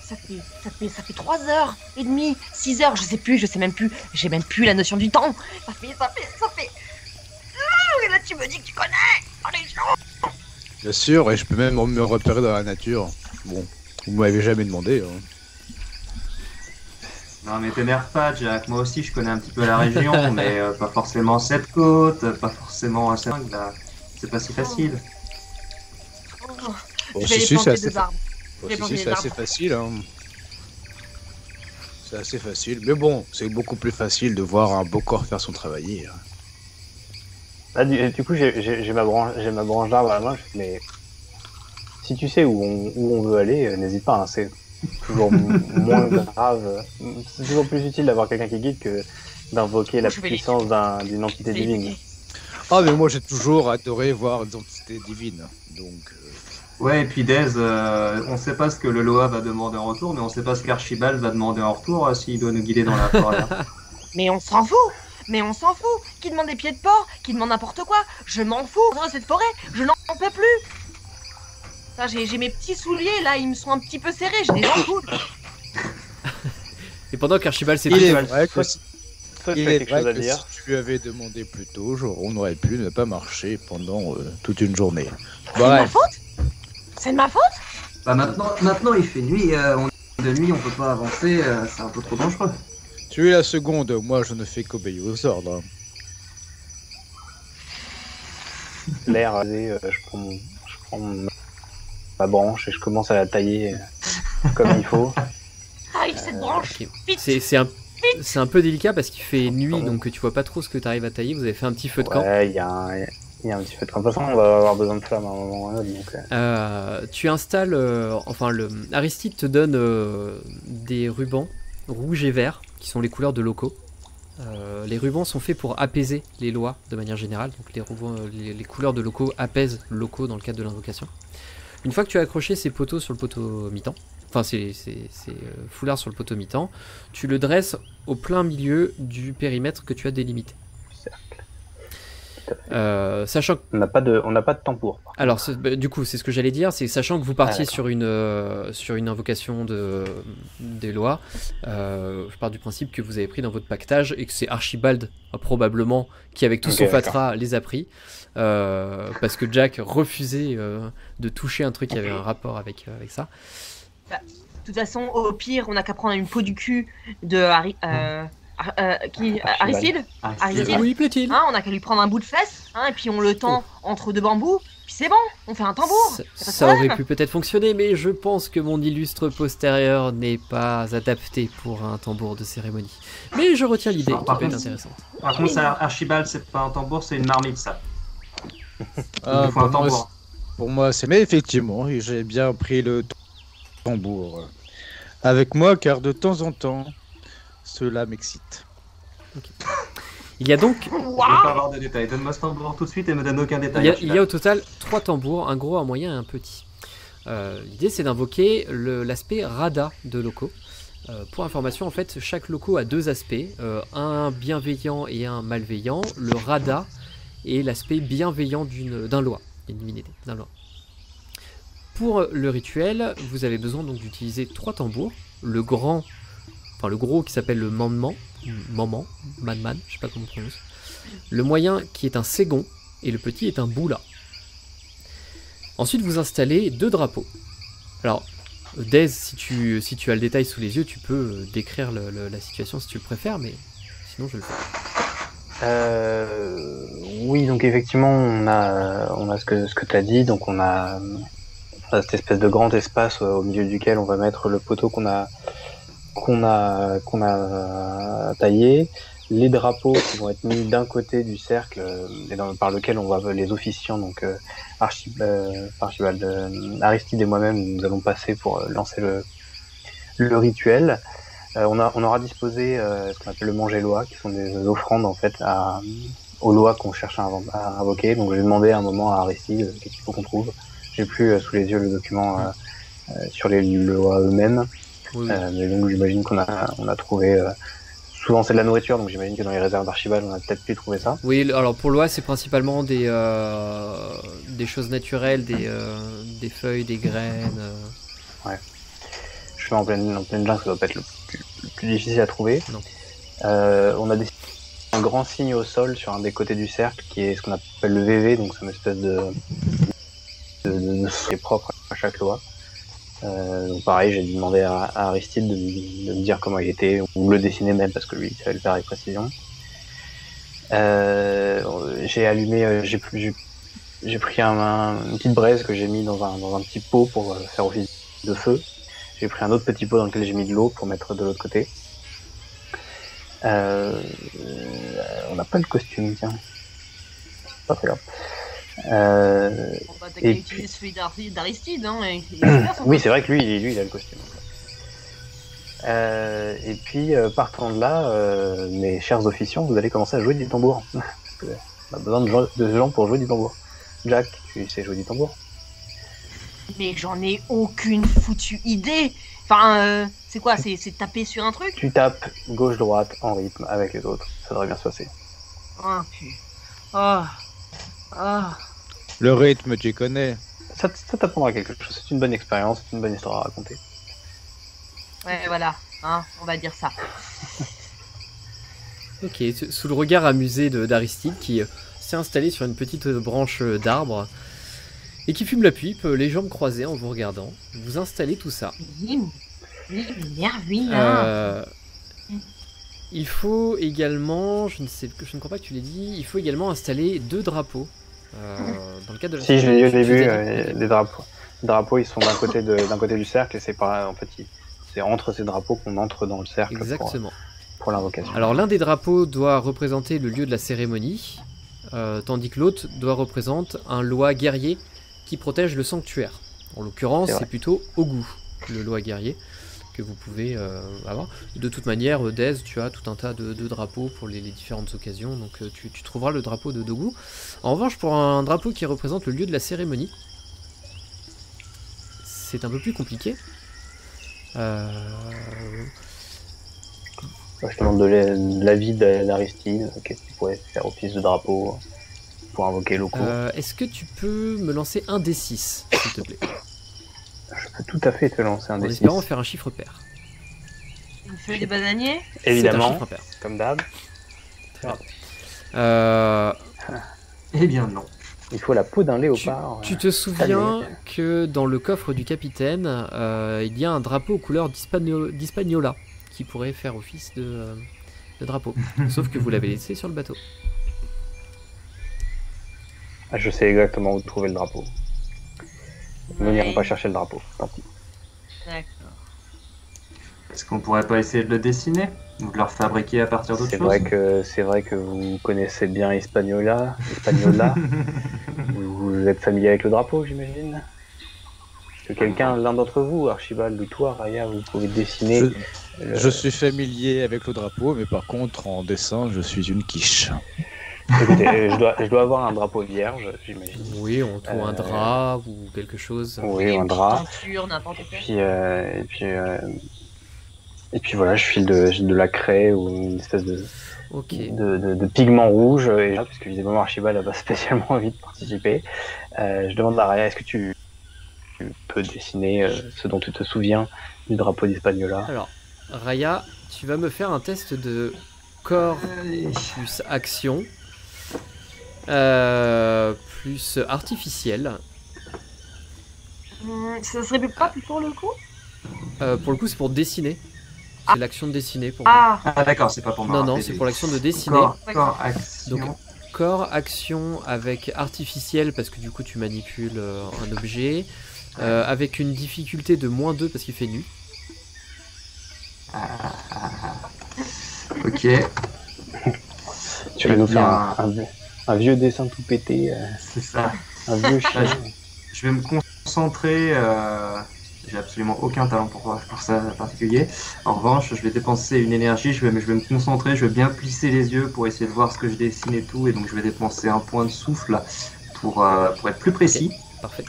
Ça fait 3h30, 6h, je sais même plus. J'ai même plus la notion du temps. Ça fait. Et là, tu me dis que tu connais. Allez,
Bien sûr, et je peux même me repérer dans la nature. Bon, vous m'avez jamais demandé. Hein.
Non mais t'énerve pas, Jack. Moi aussi, je connais un petit peu la région, mais pas forcément cette côte, pas forcément cette langue, là. C'est pas si facile.
Bon,
je vais
si,
les planter
c'est
des arbres.
c'est assez facile. Hein. C'est assez facile. Mais bon, c'est beaucoup plus facile de voir un beau corps faire son travail. Hein.
Là, du coup, j'ai ma branche d'arbre à la main, mais si tu sais où on veut aller, n'hésite pas, hein, c'est toujours moins grave. C'est toujours plus utile d'avoir quelqu'un qui guide que d'invoquer la puissance d'une entité divine.
Ah, mais moi j'ai toujours adoré voir des entités divines. Donc.
Ouais, et puis Dez, on sait pas ce que le Loa va demander en retour, mais on sait pas ce qu'Archibald va demander en retour s'il doit nous guider dans la forêt.
Mais on s'en fout. Qui demande des pieds de porc, qui demande n'importe quoi. Je m'en fous. Dans cette forêt, je n'en peux plus. Putain, j'ai mes petits souliers là, ils me sont un petit peu serrés, j'ai des ampoules.
Et pendant qu'Archibald s'est
Il est
dit,
vrai que si
dire.
tu lui avais demandé plus tôt, on aurait pu ne pas marcher pendant toute une journée. Bref.
C'est de ma faute?
Bah maintenant il fait nuit, de nuit on peut pas avancer, c'est un peu trop dangereux.
Tu es la seconde, moi je ne fais qu'obéir aux ordres.
L'air, je prends ma branche et je commence à la tailler comme il faut.
taille cette branche.
Ok.
Vite.
C'est un peu délicat parce qu'il fait nuit, donc tu vois pas trop ce que tu arrives à tailler. Vous avez fait un petit feu de camp.
Ouais, il y a un petit feu de camp. De toute façon, on va avoir besoin de flammes à un moment ou à un autre. Donc,
Tu installes, Aristide te donne des rubans rouges et verts qui sont les couleurs de locaux. Les rubans sont faits pour apaiser les lois de manière générale. Donc les couleurs de locaux apaisent locaux dans le cadre de l'invocation. Une fois que tu as accroché ces poteaux sur le poteau mi-temps, enfin ces foulards sur le poteau mi-temps, tu le dresses au plein milieu du périmètre que tu as délimité. Sachant que...
on n'a pas de tambour.
Alors du coup c'est ce que j'allais dire, c'est sachant que vous partiez sur une invocation des lois, je pars du principe que vous avez pris dans votre pactage et que c'est Archibald probablement qui avec tout son fatras les a pris, parce que Jack refusait de toucher un truc qui avait un rapport avec ça.
Bah, de toute façon au pire on n'a qu'à prendre une peau du cul de Aristide.
Oui, plaît-il.
On a qu'à lui prendre un bout de fesse, et puis on le tend entre deux bambous, puis c'est bon, on fait un tambour.
Ça aurait pu peut-être fonctionner, mais je pense que mon illustre postérieur n'est pas adapté pour un tambour de cérémonie. Mais je retiens l'idée, qui peut être intéressante.
Par contre, ça, Archibald, c'est pas un tambour, c'est une marmite, ça.
Il faut un tambour. Pour moi, c'est... Mais effectivement, j'ai bien pris le tambour avec moi, car de temps en temps... Cela m'excite.
Okay. Il y a donc...
Je ne veux pas avoir de détails. Donne-moi ce tambour tout de suite et me donne aucun détail.
Il y a au total 3 tambours, un gros, un moyen et un petit. L'idée c'est d'invoquer l'aspect Rada de locaux. Pour information, en fait, chaque loco a 2 aspects, un bienveillant et un malveillant. Le Rada est l'aspect bienveillant d'un loi, une divinité, d'un loi. Pour le rituel, vous avez besoin donc d'utiliser 3 tambours. Le gros qui s'appelle le Manman, je sais pas comment on prononce. Le moyen qui est un Ségon et le petit est un Boula. Ensuite vous installez 2 drapeaux. Alors Dez, si tu as le détail sous les yeux, tu peux décrire la situation si tu le préfères, mais sinon je le fais.
Oui, donc effectivement on a ce que tu as dit, donc on a cette espèce de grand espace au milieu duquel on va mettre le poteau qu'on a taillé, les drapeaux qui vont être mis d'un côté du cercle par lequel on va les officiants, donc Archibald, Aristide et moi-même, nous allons passer pour lancer le rituel. On aura disposé ce qu'on appelle le manger-loi, qui sont des offrandes en fait aux lois qu'on cherche à invoquer. Donc j'ai demandé à un moment à Aristide qu'est-ce qu'il faut qu'on trouve. J'ai plus sous les yeux le document sur les lois eux-mêmes. Oui. Mais donc j'imagine qu'on a trouvé souvent c'est de la nourriture, donc j'imagine que dans les réserves d'Archibald on a peut-être pu trouver ça.
Oui, alors pour l'oie c'est principalement des choses naturelles, des feuilles, des graines.
Ouais. Je suis en pleine jungle, ça doit pas être le plus difficile à trouver.
Non.
On a un grand signe au sol sur un des côtés du cercle qui est ce qu'on appelle le VV, donc c'est une espèce de qui est propre à chaque loi. Donc pareil, j'ai demandé à Aristide de me dire comment il était, ou le dessiner même parce que lui il savait le faire avec précision. J'ai allumé, j'ai pris une petite braise que j'ai mis dans un petit pot pour faire office de feu. J'ai pris un autre petit pot dans lequel j'ai mis de l'eau pour mettre de l'autre côté. On n'a pas le costume, tiens. Pas très grave.
T'as qu'à utiliser celui d'Aristide, hein.
Oui, c'est vrai que lui il a le costume. Et puis partant de là, mes chers officiants, vous allez commencer à jouer du tambour. On a besoin de gens pour jouer du tambour. Jack, tu sais jouer du tambour?
Mais j'en ai aucune foutue idée. Enfin, c'est quoi? C'est taper sur un truc?
Tu tapes gauche-droite en rythme avec les autres. Ça devrait bien se passer.
Oh, putain.
Le rythme, tu connais.
Ça t'apprendra quelque chose. C'est une bonne expérience, c'est une bonne histoire à raconter.
Ouais, voilà. On va dire ça.
Ok, sous le regard amusé d'Aristide qui s'est installé sur une petite branche d'arbre et qui fume la pipe, les jambes croisées en vous regardant. Vous installez tout ça. Il faut également, je ne crois pas que tu l'aies dit, il faut également installer 2 drapeaux. Dans le cadre de la
si, je l'ai dit au début, les drapeaux. Les drapeaux, ils sont d'un côté du cercle et c'est pas, en fait, c'est entre ces drapeaux qu'on entre dans le cercle
Exactement.
pour l'invocation.
Alors l'un des drapeaux doit représenter le lieu de la cérémonie, tandis que l'autre doit représenter un loi guerrier qui protège le sanctuaire. En l'occurrence, c'est plutôt Ogu, le loi guerrier, que vous pouvez avoir. De toute manière, Dez, tu as tout un tas de drapeaux pour les différentes occasions, donc tu trouveras le drapeau de Dogu. En revanche, pour un drapeau qui représente le lieu de la cérémonie, c'est un peu plus compliqué.
Je demande de l'avis d'Aristide, qu'est-ce qu'il pourrait faire office de drapeau pour invoquer Loco.
Est-ce que tu peux me lancer un D6, s'il te plaît?
Je peux tout à fait te lancer un D6.
En espérant faire un chiffre pair.
Une feuille des bananiers?
Évidemment,
C'est un chiffre pair.
comme d'hab.
Eh bien non.
Il faut la peau d'un léopard.
Tu te souviens que dans le coffre du capitaine, il y a un drapeau aux couleurs d'Hispaniola qui pourrait faire office de drapeau. Sauf que vous l'avez laissé sur le bateau.
Ah, je sais exactement où trouver le drapeau. Nous n'irons pas chercher le drapeau, tant pis.
D'accord.
Est-ce qu'on pourrait pas essayer de le dessiner ou de le refabriquer à partir d'autres choses?
C'est vrai que vous connaissez bien Hispaniola. Vous êtes familier avec le drapeau, j'imagine. Est-ce que l'un d'entre vous, Archibald ou toi, Raya, vous pouvez dessiner
Je suis familier avec le drapeau, mais par contre, en dessin, je suis une quiche.
Écoutez, je dois avoir un drapeau vierge, j'imagine.
Oui, on trouve un drap ou quelque chose.
Oui, un drap.
N'importe quoi.
Et puis voilà, je file de la craie ou une espèce de pigment rouge. Et là, parce que évidemment Archibald n'a pas spécialement envie de participer, je demande à Raya, est-ce que tu peux dessiner ce dont tu te souviens du drapeau d'Hispaniola?
Alors, Raya, tu vas me faire un test de corps plus action. Plus artificiel.
Ça serait pas plus pour le coup?
Pour le coup, c'est pour dessiner. C'est l'action de dessiner pour
moi. Ah d'accord, c'est pas pour moi.
Non, c'est pour l'action de dessiner.
Corps, action.
Donc, corps, action avec artificiel parce que du coup tu manipules un objet. Avec une difficulté de -2 parce qu'il fait nu.
Ok.
Tu vas nous faire un vieux dessin tout pété.
C'est ça.
Un vieux chien.
Je vais me concentrer. J'ai absolument aucun talent pour ça en particulier. En revanche, je vais dépenser une énergie. Je vais me concentrer. Je vais bien plisser les yeux pour essayer de voir ce que je dessine et tout. Et donc, je vais dépenser un point de souffle pour être plus précis.
Okay, parfait.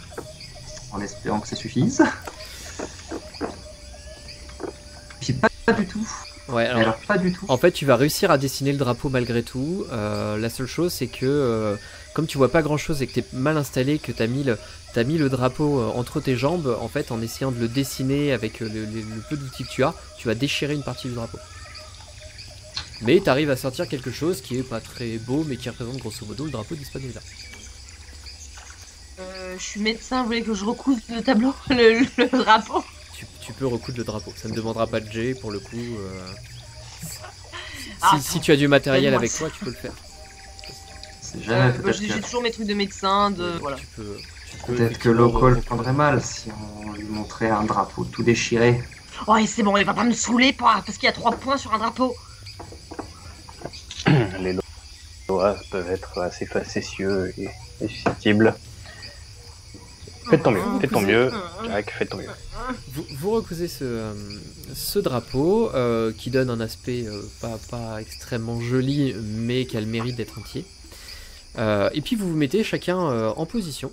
En espérant que ça suffise. Puis pas du tout.
Ouais, alors
pas du tout.
En fait, tu vas réussir à dessiner le drapeau malgré tout. La seule chose, c'est que comme tu vois pas grand chose et que t'es mal installé, que t'as mis le drapeau entre tes jambes, en fait, en essayant de le dessiner avec le peu d'outils que tu vas déchirer une partie du drapeau. Mais t'arrives à sortir quelque chose qui est pas très beau, mais qui représente grosso modo le drapeau d'Hispaniola.
Je suis médecin, vous voulez que je recouse le tableau, le drapeau?
Tu peux recoudre le drapeau, ça ne demandera pas de jet pour le coup. Si tu as du matériel avec toi, tu peux le faire.
J'ai toujours mes trucs de médecin, voilà.
Peut-être que Loco le prendrait mal si on lui montrait un drapeau tout déchiré.
Oh, c'est bon, il va pas me saouler parce qu'il y a 3 points sur un drapeau.
Les lois peuvent être assez facétieux et susceptibles. Faites ton mieux, Jack, faites ton mieux.
Vous recousez ce drapeau qui donne un aspect pas extrêmement joli, mais qui a le mérite d'être entier. Et puis vous vous mettez chacun en position.